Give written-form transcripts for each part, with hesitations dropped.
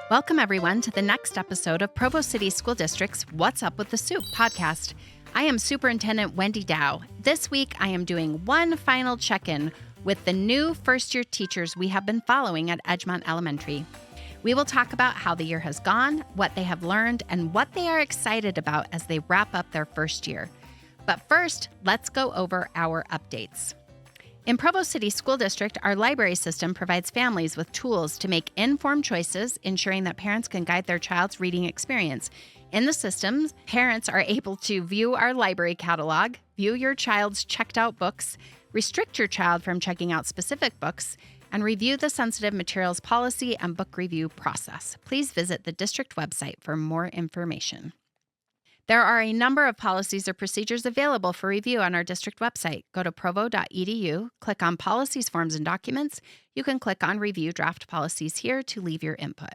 Welcome, everyone, to the next episode of Provo City School District's What's Up with the Soup podcast. I am Superintendent Wendy Dow. This week, I am doing one final check-in with the new first-year teachers we have been following at Edgemont Elementary. We will talk about how the year has gone, what they have learned, and what they are excited about as they wrap up their first year. But first, let's go over our updates. In Provo City School District, our library system provides families with tools to make informed choices, ensuring that parents can guide their child's reading experience. In the system, parents are able to view our library catalog, view your child's checked out books, restrict your child from checking out specific books, and review the sensitive materials policy and book review process. Please visit the district website for more information. There are a number of policies or procedures available for review on our district website. Go to provo.edu, click on Policies, Forms, and Documents. You can click on Review Draft Policies here to leave your input.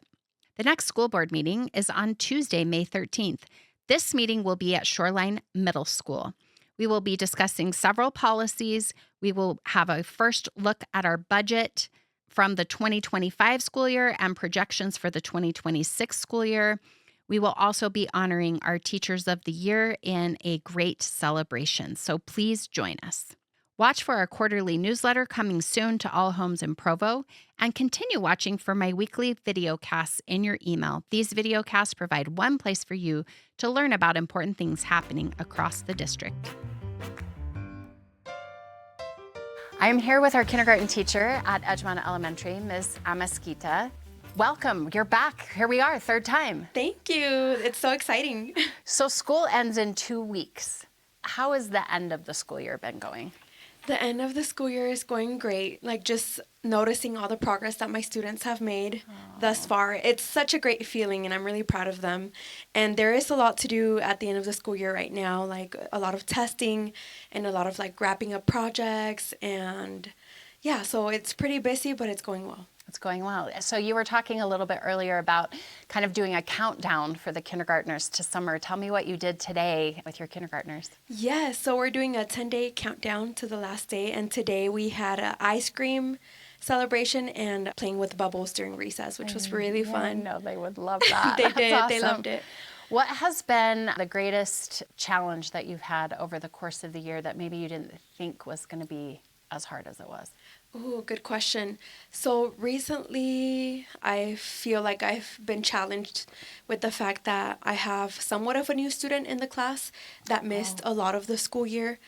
The next school board meeting is on Tuesday, May 13th. This meeting will be at Shoreline Middle School. We will be discussing several policies. We will have a first look at our budget from the 2025 school year and projections for the 2026 school year. We will also be honoring our Teachers of the Year in a great celebration, so please join us. Watch for our quarterly newsletter coming soon to all homes in Provo, and continue watching for my weekly video casts in your email. These video casts provide one place for you to learn about important things happening across the district. I am here with our kindergarten teacher at Edgemont Elementary, Ms. Amasquita. Welcome. You're back. Here we are, third time. Thank you. It's so exciting. So school ends in 2 weeks. How has the end of the school year been going? The end of the school year is going great. Just noticing all the progress that my students have made thus far. It's such a great feeling, and I'm really proud of them. And there is a lot to do at the end of the school year right now, a lot of testing and a lot of wrapping up projects. And yeah, so it's pretty busy, but it's going well. It's going well. So you were talking a little bit earlier about kind of doing a countdown for the kindergartners to summer. Tell me what you did today with your kindergartners. Yes, so we're doing a 10-day countdown to the last day, and today we had an ice cream celebration and playing with bubbles during recess, which was really fun. I know they would love that. They did. Awesome. They loved it. What has been the greatest challenge that you've had over the course of the year that maybe you didn't think was going to be as hard as it was? Ooh, good question. So recently, I feel like I've been challenged with the fact that I have somewhat of a new student in the class that missed a lot of the school year,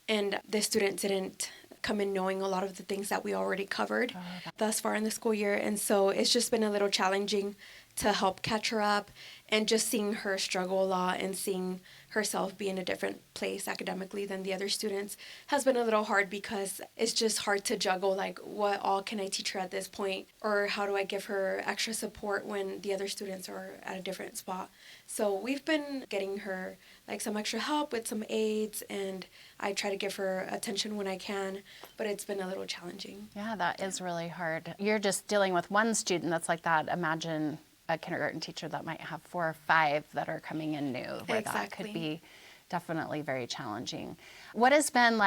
and the student didn't come in knowing a lot of the things that we already covered thus far in the school year. And so it's just been a little challenging to help catch her up, and just seeing her struggle a lot and seeing herself be in a different place academically than the other students has been a little hard, because it's just hard to juggle what all can I teach her at this point, or how do I give her extra support when the other students are at a different spot. So we've been getting her some extra help with some aids, and I try to give her attention when I can, but it's been a little challenging. Yeah, that is really hard. You're just dealing with one student that's like that. Imagine a kindergarten teacher that might have 4 or 5 that are coming in new, where that could be definitely very challenging. What has been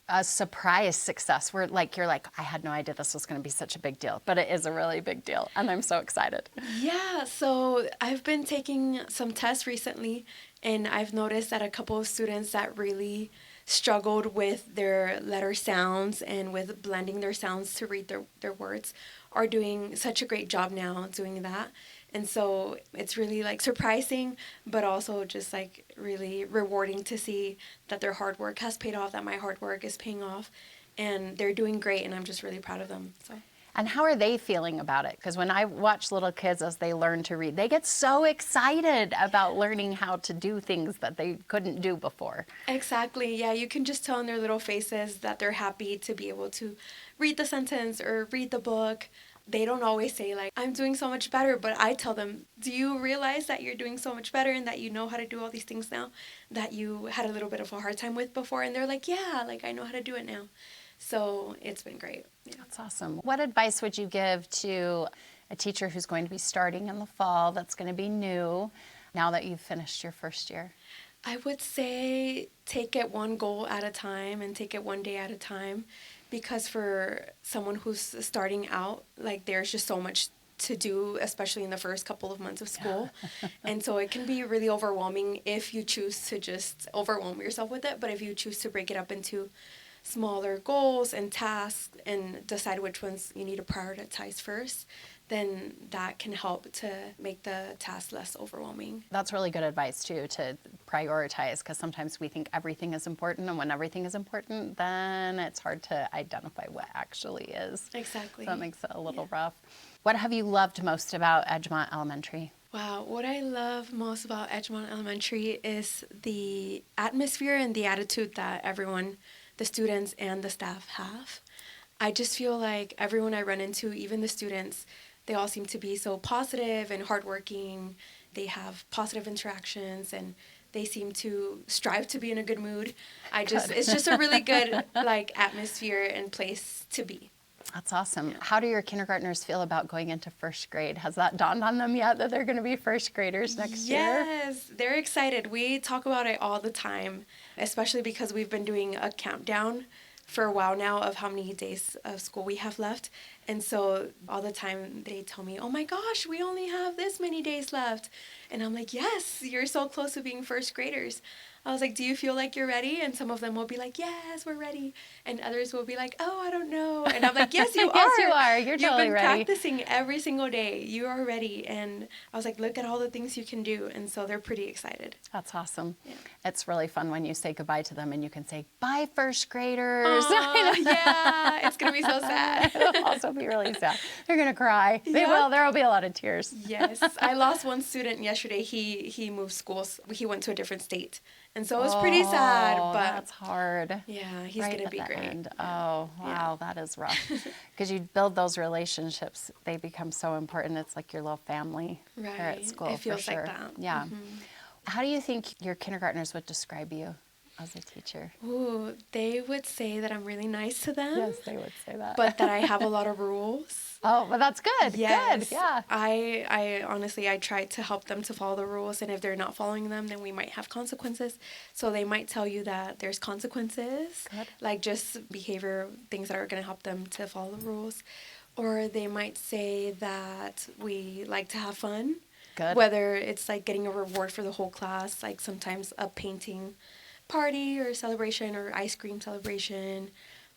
a surprise success where you're I had no idea this was going to be such a big deal, but it is a really big deal, and I'm so excited. Yeah, so I've been taking some tests recently, and I've noticed that a couple of students that really struggled with their letter sounds and with blending their sounds to read their words are doing such a great job now doing that. And so it's really surprising, but also just really rewarding to see that their hard work has paid off, that my hard work is paying off, and they're doing great, and I'm just really proud of them. So. And how are they feeling about it? Because when I watch little kids as they learn to read, they get so excited about learning how to do things that they couldn't do before. Exactly. Yeah, you can just tell in their little faces that they're happy to be able to read the sentence or read the book. They don't always say I'm doing so much better, but I tell them, do you realize that you're doing so much better and that you know how to do all these things now that you had a little bit of a hard time with before? And they're yeah, I know how to do it now. So it's been great. Yeah. That's awesome. What advice would you give to a teacher who's going to be starting in the fall, that's going to be new, now that you've finished your first year? I would say take it one goal at a time and take it one day at a time, because for someone who's starting out, there's just so much to do, especially in the first couple of months of school. And so it can be really overwhelming if you choose to just overwhelm yourself with it. But if you choose to break it up into smaller goals and tasks and decide which ones you need to prioritize first, then that can help to make the task less overwhelming. That's really good advice, too, to prioritize, because sometimes we think everything is important, and when everything is important, then it's hard to identify what actually is. Exactly. So that makes it a little rough. What have you loved most about Edgemont Elementary? Wow, what I love most about Edgemont Elementary is the atmosphere and the attitude that everyone, the students and the staff, have. I just feel like everyone I run into, even the students, they all seem to be so positive and hardworking. They have positive interactions and they seem to strive to be in a good mood. It's just a really good atmosphere and place to be. That's awesome. How do your kindergartners feel about going into first grade? Has that dawned on them yet that they're going to be first graders next year? Yes, they're excited. We talk about it all the time, especially because we've been doing a countdown for a while now of how many days of school we have left. And so all the time they tell me, oh my gosh, we only have this many days left. And I'm like, yes, you're so close to being first graders. I was like, do you feel like you're ready? And some of them will be like, yes, we're ready. And others will be like, oh, I don't know. And I'm like, yes, you are. Yes, you are. You're totally You've been ready. practicing every single day. You are ready. And I was like, look at all the things you can do. And so they're pretty excited. That's awesome. Yeah. It's really fun when you say goodbye to them and you can say, bye, first graders. Yeah, it's going to be so sad. It'll also be really sad. They're going to cry. They Yeah. will. There will be a lot of tears. Yes. I lost one student yesterday. He moved schools. He went to a different state. And so it was pretty sad. But That's hard. yeah, he's Right going to at be the great. end. Oh, wow, that is rough. Because you build those relationships, they become so important. It's like your little family there at Right. school. It feels for sure. like that. Yeah. Mhm. How do you think your kindergartners would describe you as a teacher? Ooh, they would say that I'm really nice to them. Yes, they would say that. But that I have a lot of rules. Oh, well, that's good. Yes. Good. Yeah. I honestly, I try to help them to follow the rules. And if they're not following them, then we might have consequences. So they might tell you that there's consequences, Good. like just behavior, things that are going to help them to follow the rules. Or they might say that we like to have fun. Good. Whether it's like getting a reward for the whole class, like sometimes a painting party or celebration or ice cream celebration,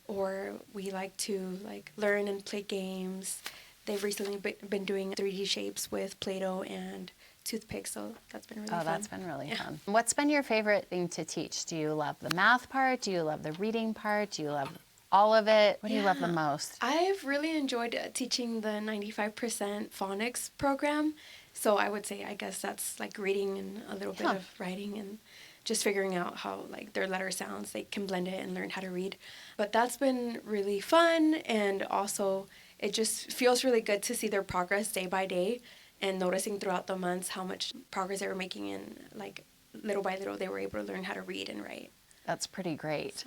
or we like to learn and play games. They've recently been doing 3D shapes with Play-Doh and toothpicks, so that's been really fun. Oh, that's been really fun. What's been your favorite thing to teach? Do you love the math part? Do you love the reading part? Do you love all of it? What do you love the most? I've really enjoyed teaching the 95% phonics program. So I would say, I guess that's like reading and a little bit of writing and just figuring out how their letter sounds. They can blend it and learn how to read. But that's been really fun, and also it just feels really good to see their progress day by day and noticing throughout the months how much progress they were making, and little by little they were able to learn how to read and write. That's pretty great.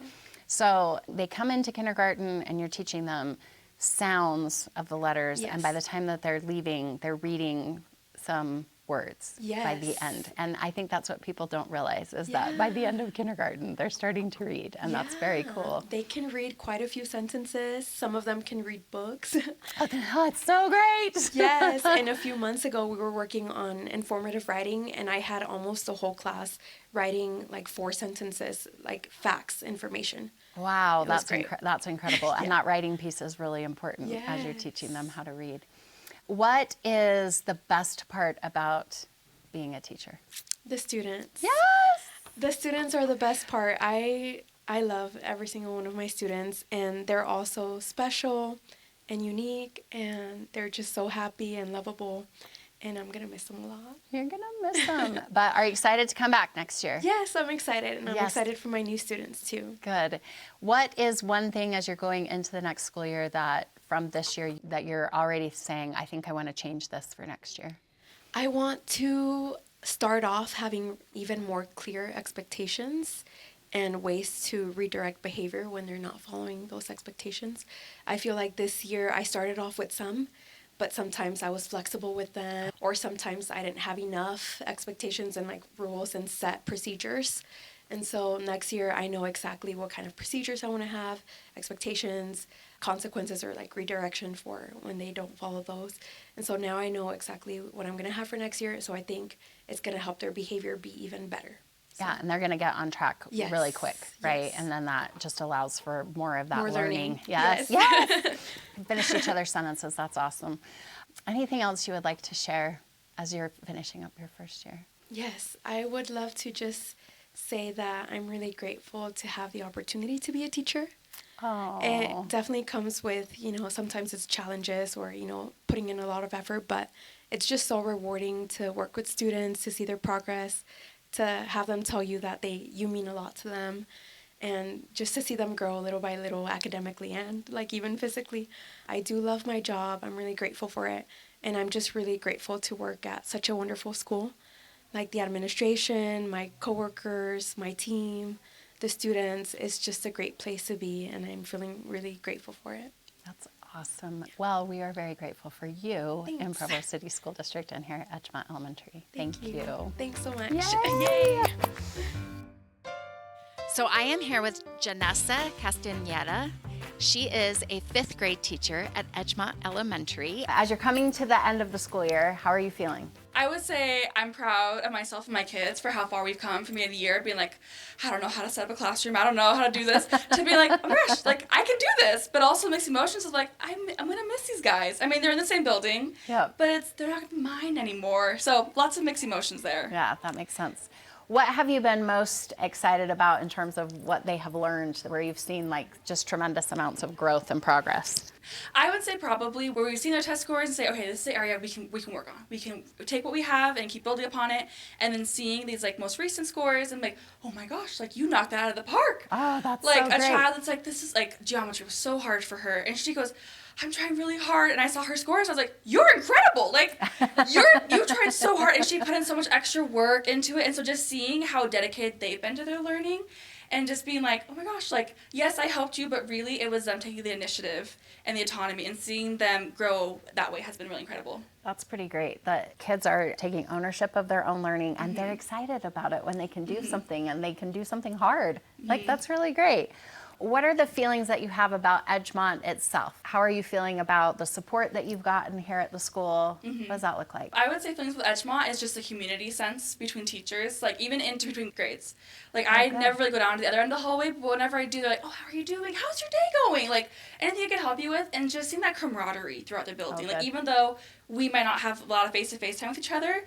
So they come into kindergarten and you're teaching them sounds of the letters, and by the time that they're leaving, they're reading some words by the end. And I think that's what people don't realize is that by the end of kindergarten, they're starting to read, and that's very cool. They can read quite a few sentences. Some of them can read books. Oh, it's so great. Yes, and a few months ago, we were working on informative writing, and I had almost the whole class writing 4 sentences, facts, information. Wow, that's incredible. And that writing piece is really important as you're Yes. teaching them how to read. What is the best part about being a teacher? The students. Yes! The students are the best part. I love every single one of my students, and they're all so special and unique, and they're just so happy and lovable, and I'm going to miss them a lot. You're going to miss them. But are you excited to come back next year? Yes, I'm excited, and I'm excited for my new students too. Good. What is one thing as you're going into the next school year that from this year that you're already saying, I think I want to change this for next year? I want to start off having even more clear expectations and ways to redirect behavior when they're not following those expectations. I feel like this year I started off with some, but sometimes I was flexible with them, or sometimes I didn't have enough expectations and rules and set procedures. And so next year, I know exactly what kind of procedures I want to have, expectations, consequences, or like redirection for when they don't follow those. And so now I know exactly what I'm going to have for next year. So I think it's going to help their behavior be even better. So, yeah, and they're going to get on track really quick, right? Yes. And then that just allows for more of that More learning. Yes. Yes. Finish each other's sentences. That's awesome. Anything else you would like to share as you're finishing up your first year? Yes, I would love to just say that I'm really grateful to have the opportunity to be a teacher. Oh. It definitely comes with, sometimes it's challenges or, putting in a lot of effort, but it's just so rewarding to work with students, to see their progress, to have them tell you that you mean a lot to them, and just to see them grow little by little academically and like even physically. I do love my job. I'm really grateful for it, and I'm just really grateful to work at such a wonderful school. Like the administration, my coworkers, my team, the students, it's just a great place to be, and I'm feeling really grateful for it. That's awesome. Well, we are very grateful for you Thanks. in Provo City School District and here at Edgemont Elementary. Thank you. Thanks so much. Yay! So I am here with Janessa Castaneda. She is a 5th grade teacher at Edgemont Elementary. As you're coming to the end of the school year, how are you feeling? I would say I'm proud of myself and my kids for how far we've come from the end of the year, being like, I don't know how to set up a classroom, I don't know how to do this, to be like, oh my gosh, like I can do this, but also mixed emotions of like, I'm gonna miss these guys. I mean, they're in the same building, but they're not gonna be mine anymore. So lots of mixed emotions there. Yeah, that makes sense. What have you been most excited about in terms of what they have learned, where you've seen like just tremendous amounts of growth and progress? I would say probably where we've seen their test scores and say, okay, this is the area we can work on. We can take what we have and keep building upon it, and then seeing these like most recent scores and like, oh my gosh, like you knocked that out of the park. Oh, that's like so great. A child that's like, this is like geometry was so hard for her, and she goes, I'm trying really hard, and I saw her scores. I was like, you're incredible. Like, you tried so hard, and she put in so much extra work into it. And so just seeing how dedicated they've been to their learning, and just being like, oh my gosh, like, yes, I helped you, but really it was them taking the initiative and the autonomy, and seeing them grow that way has been really incredible. That's pretty great that kids are taking ownership of their own learning, and they're excited about it when they can do something, and they can do something hard. Like, that's really great. What are the feelings that you have about Edgemont itself? How are you feeling about the support that you've gotten here at the school? What does that look like? I would say feelings with Edgemont is just a community sense between teachers, like even in between grades. Like I never really go down to the other end of the hallway, but whenever I do, they're like, oh, how are you doing? How's your day going? Like anything I can help you with, and just seeing that camaraderie throughout the building. Like even though we might not have a lot of face-to-face time with each other,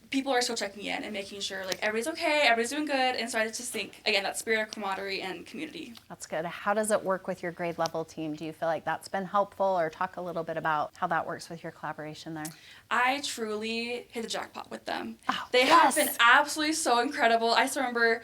people are still checking in and making sure like everybody's okay, everybody's doing good. And so I just think, again, that spirit of camaraderie and community. That's good. How does it work with your grade level team? Do you feel like that's been helpful, or talk a little bit about how that works with your collaboration there? I truly hit the jackpot with them. Oh, they have been absolutely so incredible. I still remember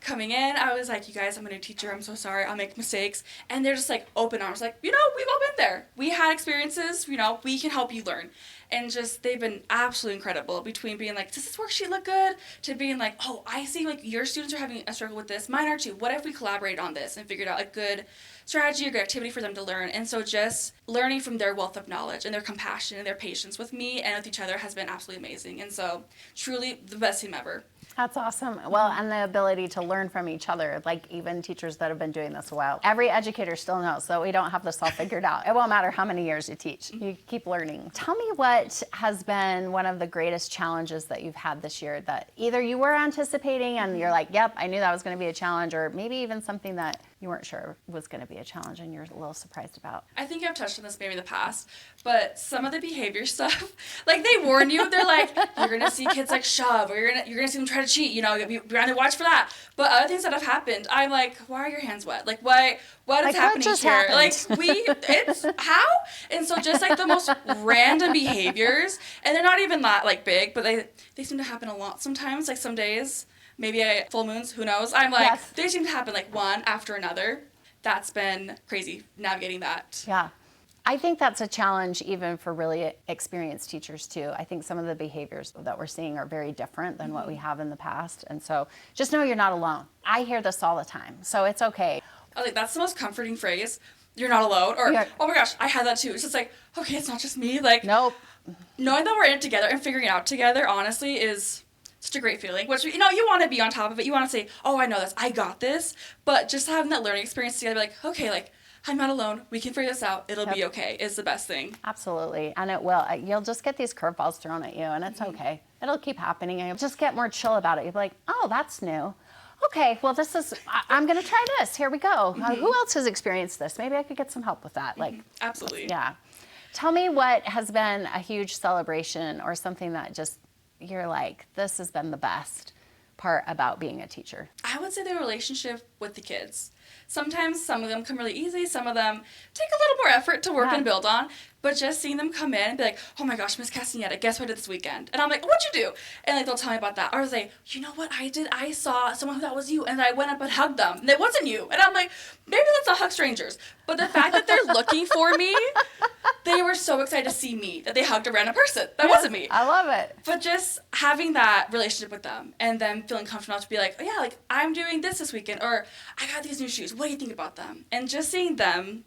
coming in, I was like, you guys, I'm a new teacher, I'm so sorry, I'll make mistakes. And they're just like open arms, like, we've all been there. We had experiences, we can help you learn. And just, they've been absolutely incredible, between being like, does this worksheet look good? To being like, oh, I see like your students are having a struggle with this, mine are too. What if we collaborate on this and figured out a good strategy, a good activity for them to learn? And so just learning from their wealth of knowledge and their compassion and their patience with me and with each other has been absolutely amazing. And so truly the best team ever. That's awesome. Well, and the ability to learn from each other, like even teachers that have been doing this a while. Every educator still knows that we don't have this all figured out. It won't matter how many years you teach. You keep learning. Tell me what has been one of the greatest challenges that you've had this year that either you were anticipating and you're like, yep, I knew that was going to be a challenge, or maybe even something that you weren't sure was going to be a challenge and you're a little surprised about. I think I've touched on this maybe in the past, but some of the behavior stuff, like they warn you, they're like, you're going to see kids like shove, or you're going to see them try to cheat, be on the watch for that. But other things that have happened, I'm like, why are your hands wet? Like, what is happening here? Happened? Like, it's how? And so just like the most random behaviors, and they're not even that like big, but they seem to happen a lot sometimes, like some days. Maybe full moons, who knows? I'm like, they seem to happen like one after another. That's been crazy, navigating that. Yeah. I think that's a challenge even for really experienced teachers too. I think some of the behaviors that we're seeing are very different than what we have in the past. And so just know you're not alone. I hear this all the time, so it's okay. I was like, that's the most comforting phrase. You're not alone. Or, oh my gosh, I had that too. It's just like, okay, it's not just me. Like, nope. Knowing that we're in it together and figuring it out together, honestly, is such a great feeling, which, you want to be on top of it. You want to say, oh, I know this, I got this. But just having that learning experience together, like, okay, like, I'm not alone. We can figure this out. It'll be okay is the best thing. Absolutely. And it will. You'll just get these curveballs thrown at you, and it's okay. It'll keep happening. And you'll just get more chill about it. You'll be like, oh, that's new. Okay, well, I'm going to try this. Here we go. Who else has experienced this? Maybe I could get some help with that. Like, absolutely. Yeah. Tell me what has been a huge celebration or something that just, you're like, this has been the best part about being a teacher. I would say the relationship with the kids. Sometimes some of them come really easy. Some of them take a little more effort to work and build on. But just seeing them come in and be like, oh my gosh, Miss Castaneda, guess what I did this weekend? And I'm like, what'd you do? And like they'll tell me about that. Or say, you know what I did? I saw someone who thought was you, and I went up and hugged them, and it wasn't you. And I'm like, maybe let's not hug strangers. But the fact that they're looking for me, they were so excited to see me that they hugged a random person. That wasn't me. I love it. But just having that relationship with them and them feeling comfortable enough to be like, oh yeah, like I'm doing this weekend, or I got these new shoes. What do you think about them? And just seeing them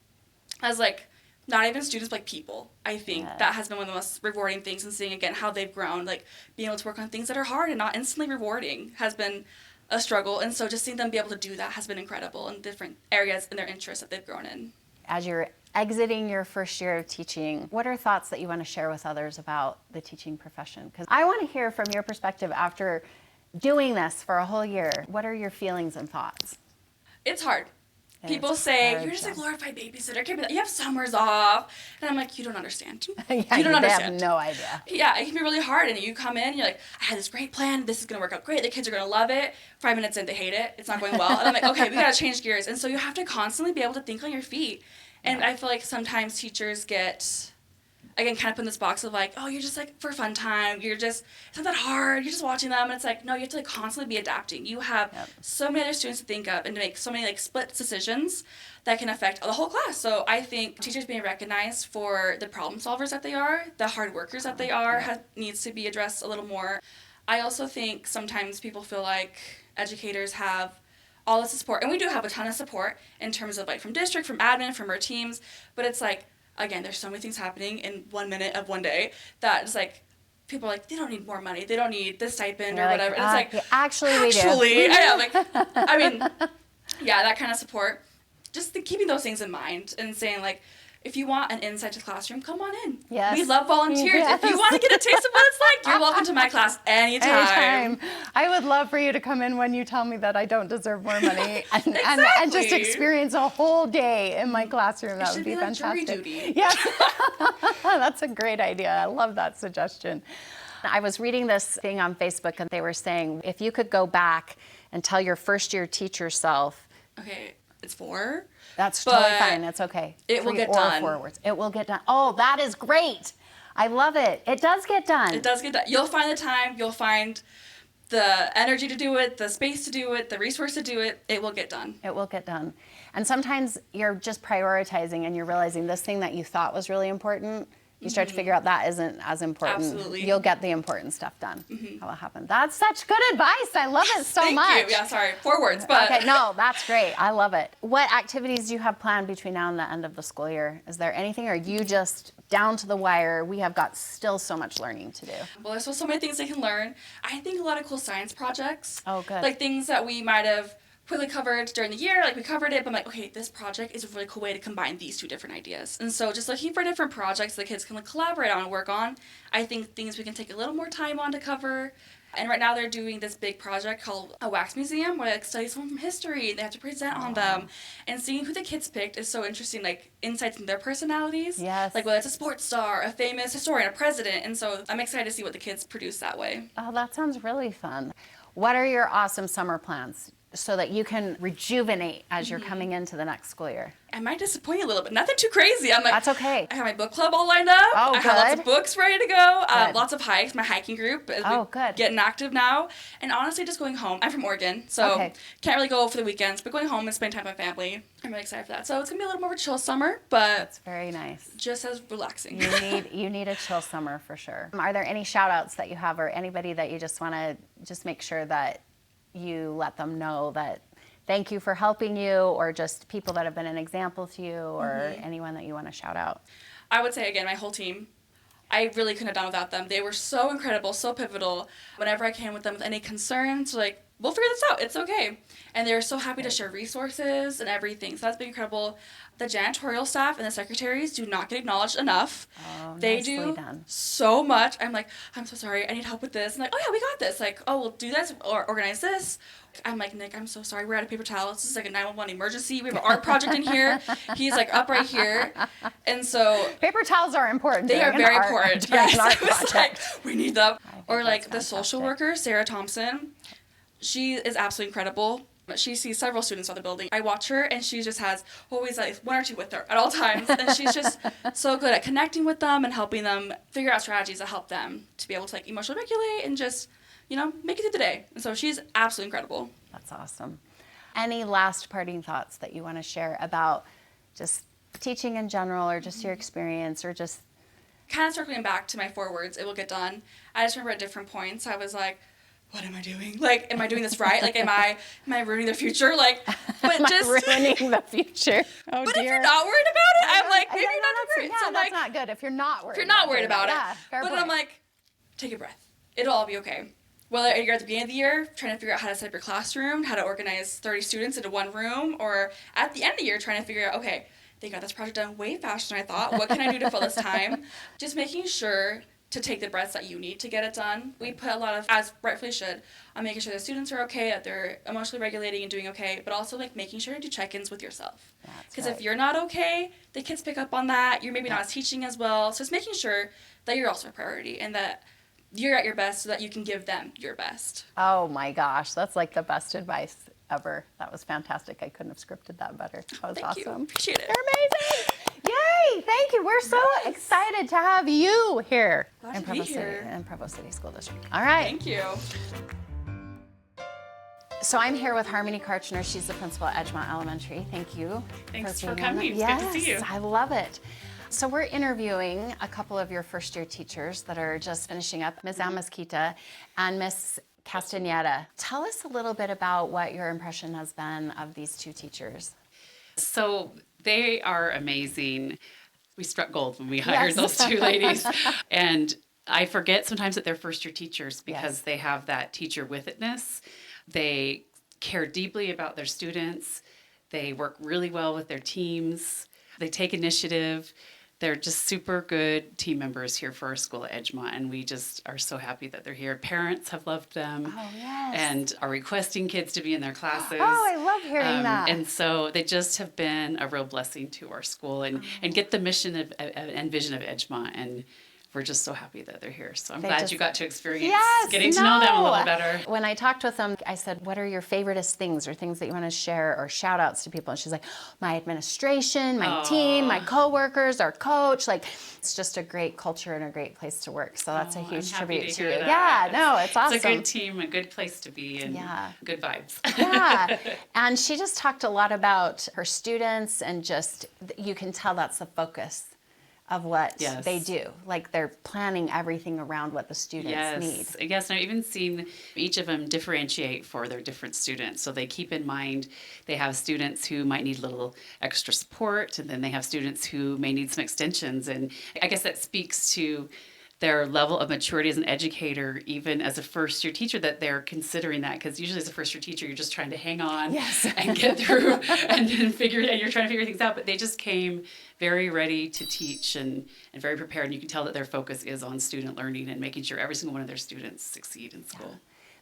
as like, not even students, but like people. I think that has been one of the most rewarding things, and seeing again how they've grown, like being able to work on things that are hard and not instantly rewarding has been a struggle. And so just seeing them be able to do that has been incredible in different areas in their interests that they've grown in. As you're exiting your first year of teaching, what are thoughts that you want to share with others about the teaching profession? Because I want to hear from your perspective after doing this for a whole year. What are your feelings and thoughts? It's hard. People say, you're just a glorified babysitter. You have summers off. And I'm like, you don't understand. You don't understand. They have no idea. Yeah, it can be really hard. And you come in, and you're like, I had this great plan. This is going to work out great. The kids are going to love it. 5 minutes in, they hate it. It's not going well. And I'm like, okay, we got to change gears. And so you have to constantly be able to think on your feet. And I feel like sometimes teachers get, again, kind of put in this box of like, oh, you're just like for fun time. It's not that hard. You're just watching them. And it's like, no, you have to like constantly be adapting. You have so many other students to think of and to make so many like split decisions that can affect the whole class. So I think teachers being recognized for the problem solvers that they are, the hard workers that they are, needs to be addressed a little more. I also think sometimes people feel like educators have all this support, and we do have a ton of support in terms of like from district, from admin, from our teams, but it's like, again, there's so many things happening in 1 minute of one day that it's like, people are like, they don't need more money, they don't need this stipend or whatever. And it's like, actually, we do. I know, like, I mean, yeah, that kind of support. Just keeping those things in mind and saying like, if you want an insight to the classroom, come on in. Yes. We love volunteers. Yes. If you want to get a taste of what it's like, you're welcome to my class anytime. I would love for you to come in when you tell me that I don't deserve more money and just experience a whole day in my classroom. That would be fantastic. Jury duty. Yeah. That's a great idea. I love that suggestion. I was reading this thing on Facebook, and they were saying, if you could go back and tell your first year teacher self. Okay, it's 4. That's totally fine. It's okay. It will get done. 4 words. It will get done. Oh, that is great. I love it. It does get done. It does get done. You'll find the time. You'll find the energy to do it, the space to do it, the resource to do it. It will get done. It will get done. And sometimes you're just prioritizing, and you're realizing this thing that you thought was really important, you start to figure out that isn't as important. Absolutely. You'll get the important stuff done. That will happen. That's such good advice. I love it so much. Thank you. Yeah, sorry. 4 words, but. Okay, no, that's great. I love it. What activities do you have planned between now and the end of the school year? Is there anything, or are you just down to the wire? We have got still so much learning to do. Well, there's still so many things they can learn. I think a lot of cool science projects. Oh, good. Like things that we might have quickly covered during the year, like we covered it, but I'm like, okay, this project is a really cool way to combine these 2 different ideas. And so just looking for different projects the kids can like collaborate on and work on. I think things we can take a little more time on to cover. And right now they're doing this big project called a wax museum where they like study someone from history and they have to present on them. And seeing who the kids picked is so interesting, like insights into their personalities. Yes. Like whether it's a sports star, a famous historian, a president. And so I'm excited to see what the kids produce that way. Oh, that sounds really fun. What are your awesome summer plans so that you can rejuvenate as you're coming into the next school year? I might disappoint you a little bit. Nothing too crazy. I'm like, that's okay. I have my book club all lined up. Oh, I have lots of books ready to go. Lots of hikes. My hiking group is getting active now. And honestly, just going home. I'm from Oregon, so can't really go for the weekends, but going home and spending time with my family. I'm really excited for that. So it's gonna be a little more of a chill summer, but that's very nice. Just as relaxing. You need a chill summer for sure. Are there any shout outs that you have, or anybody that you just want to just make sure that you let them know that thank you for helping you, or just people that have been an example to you, or anyone that you want to shout out? I would say, again, my whole team. I really couldn't have done without them. They were so incredible, so pivotal. Whenever I came with them with any concerns, like, we'll figure this out. It's okay. And they were so happy to share resources and everything. So that's been incredible. The janitorial staff and the secretaries do not get acknowledged enough. Oh, they nicely do done. so much. I'm like, I'm so sorry. I need help with this. And like, oh yeah, we got this. Like, oh, we'll do this or organize this. I'm like, Nick, I'm so sorry. We're out of paper towels. This is like a 911 emergency. We have an art project in here. He's like up right here. And so Paper towels are important. they are very important. Yes. An art I was like, project. we need them. I think Or like that's the social fantastic. worker, Sarah Thompson. She is absolutely incredible. She sees several students on the building. I watch her, and she just has always like one or two with her at all times. And she's just so good at connecting with them and helping them figure out strategies that help them to be able to like emotionally regulate and just, make it through the day. And so she's absolutely incredible. That's awesome. Any last parting thoughts that you want to share about just teaching in general, or just your experience, or just Kind of circling back to my 4 words, it will get done. I just remember at different points I was like, what am I doing? Like, am I doing this right? Like, am I ruining their future? Like, but am I just ruining the future? Oh, But dear. if you're not worried about it, I'm like, maybe Yeah, you're not doing great. yeah, So that's like, not good. If you're not worried. if you're not worried about it. Yeah, fair But point. I'm like, take a breath. It'll all be okay. Whether you're at the beginning of the year trying to figure out how to set up your classroom, how to organize 30 students into one room, or at the end of the year trying to figure out, okay, they got this project done way faster than I thought. What can I do to fill this time? Just making sure to take the breaths that you need to get it done. We put a lot of, as rightfully should, on making sure the students are okay, that they're emotionally regulating and doing okay, but also like making sure to do check-ins with yourself. Because if you're not okay, the kids pick up on that. You're maybe not teaching as well. So it's making sure that you're also a priority and that you're at your best so that you can give them your best. Oh my gosh, that's like the best advice ever. That was fantastic. I couldn't have scripted that better. That was Thank you. awesome. Appreciate it. You're amazing. Yay! Thank you. We're so excited to have you here Glad in to be Provo City, here. in Provo City School District. All right. Thank you. So I'm here with Harmony Karchner. She's the principal at Edgemont Elementary. Thank you. Thanks for being on. coming. It's Yes, good to see you. I love it. So we're interviewing a couple of your first year teachers that are just finishing up, Ms. Amezquita and Ms. Castaneda. Tell us a little bit about what your impression has been of these two teachers. So they are amazing. We struck gold when we hired Yes. those two ladies. And I forget sometimes that they're first year teachers because Yes. they have that teacher with itness. They care deeply about their students. They work really well with their teams. They take initiative. They're just super good team members here for our school at Edgemont, and we just are so happy that they're here. Parents have loved them Oh, yes. and are requesting kids to be in their classes. Oh, I love hearing that. And so they just have been a real blessing to our school and get the mission and vision of Edgemont. And we're just so happy that they're here. So I'm They glad just- you got to experience Yes, getting to know them a no. little better. When I talked with them, I said, what are your favoriteest things or things that you want to share or shout outs to people? And she's like, my administration, my team, my coworkers, our coach. Like, it's just a great culture and a great place to work. So that's a I'm huge happy tribute to hear you. that. Yeah, no, it's awesome. It's a good team, a good place to be, and Yeah. good vibes. Yeah. And she just talked a lot about her students, and just, you can tell that's the focus of what Yes. they do. Like, they're planning everything around what the students need. Yes, and I've even seen each of them differentiate for their different students. So they keep in mind they have students who might need a little extra support, and then they have students who may need some extensions. And I guess that speaks to their level of maturity as an educator, even as a first year teacher, that they're considering that. Because usually as a first year teacher, you're just trying to hang on Yes. and get through and then you're trying to figure things out. But they just came very ready to teach and very prepared. And you can tell that their focus is on student learning and making sure every single one of their students succeed in school.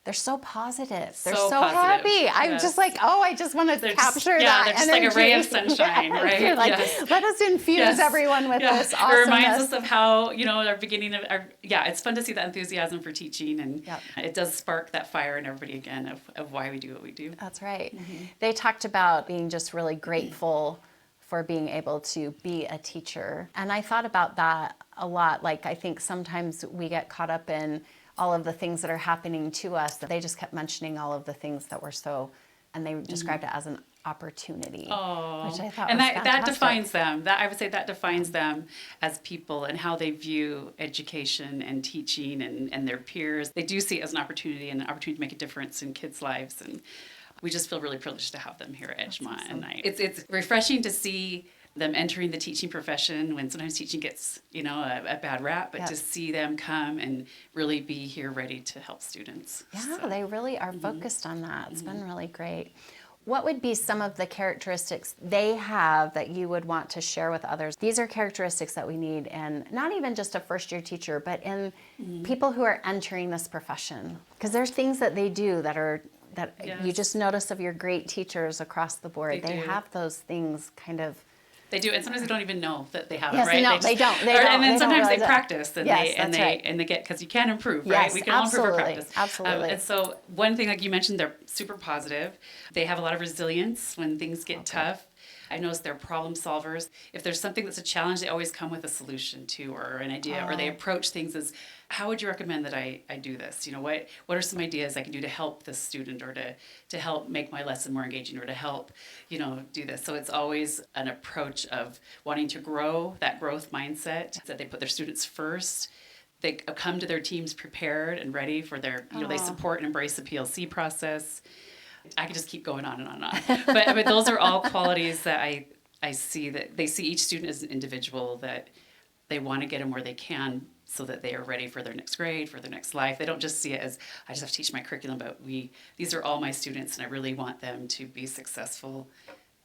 They're so positive. They're So so positive, happy. I'm yes. just like, oh, I just want to They're capture just, that they're just energy. like a ray of sunshine, Yes. right? You're like, Yes. let us infuse Yes. everyone with Yeah. this It awesomeness. reminds us of how, our beginning of it's fun to see that enthusiasm for teaching, and Yep. it does spark that fire in everybody again of why we do what we do. That's right. They talked about being just really grateful for being able to be a teacher. And I thought about that a lot. Like, I think sometimes we get caught up in all of the things that are happening to us. They just kept mentioning all of the things that were and they described it as an opportunity, which I thought And was that fantastic. defines them. I would say that defines them as people and how they view education and teaching and their peers. They do see it as an opportunity and an opportunity to make a difference in kids' lives. And we just feel really privileged to have them here at Edgemont. And it's refreshing to see them entering the teaching profession when sometimes teaching gets, a bad rap, but to see them come and really be here ready to help students. Yeah, they really are focused on that. It's been really great. What would be some of the characteristics they have that you would want to share with others? These are characteristics that we need in not even just a first-year teacher, but in people who are entering this profession. Because there's things that they do that you just notice of your great teachers across the board. They have those things kind of. They do, and sometimes they don't even know that they have Yes, it, right? no, they don't. And then sometimes they realize it. practice, and Yes, they get, because you can improve, Yes, right? We can all improve our absolutely, practice. absolutely. And so one thing, like you mentioned, they're super positive. They have a lot of resilience when things get tough. I noticed they're problem solvers. If there's something that's a challenge, they always come with a solution to, or an idea, or they approach things as, how would you recommend that I do this? What are some ideas I can do to help this student, or to help make my lesson more engaging, or to help, do this? So it's always an approach of wanting to grow, that growth mindset, that they put their students first. They come to their teams prepared and ready for their, they support and embrace the PLC process. I could just keep going on and on and on. But those are all qualities that I see, that they see each student as an individual, that they want to get them where they can so that they are ready for their next grade, for their next life. They don't just see it as, I just have to teach my curriculum, but these are all my students, and I really want them to be successful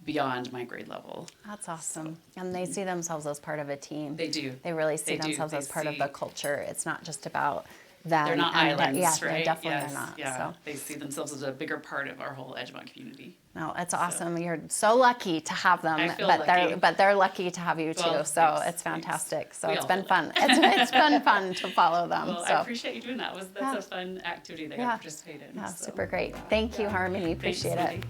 beyond my grade level. That's awesome. And they see themselves as part of a team. They do. They really see themselves as part of the culture. It's not just about them. They're not islands, yeah, right? they definitely are not. Yeah, So. they see themselves as a bigger part of our whole Edgemont community. No, it's awesome. You're so lucky to have them, I feel but lucky. they're lucky to have you too. Well, So thanks, it's fantastic. So We it's all been feel fun. It's been fun to follow them. Well, so I appreciate you doing that. That's a fun activity that I got to participate in. yeah, so. super great. Thank you, Harmony. Appreciate it. Thanks,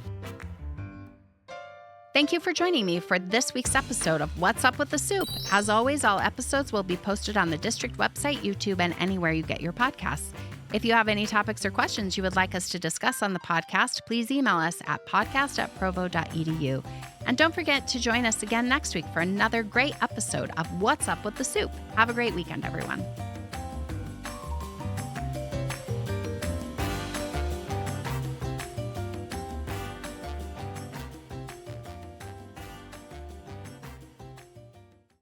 Thank you for joining me for this week's episode of What's Up with the Soup. As always, all episodes will be posted on the district website, YouTube, and anywhere you get your podcasts. If you have any topics or questions you would like us to discuss on the podcast, please email us at podcast@provo.edu. And don't forget to join us again next week for another great episode of What's Up with the Soup. Have a great weekend, everyone.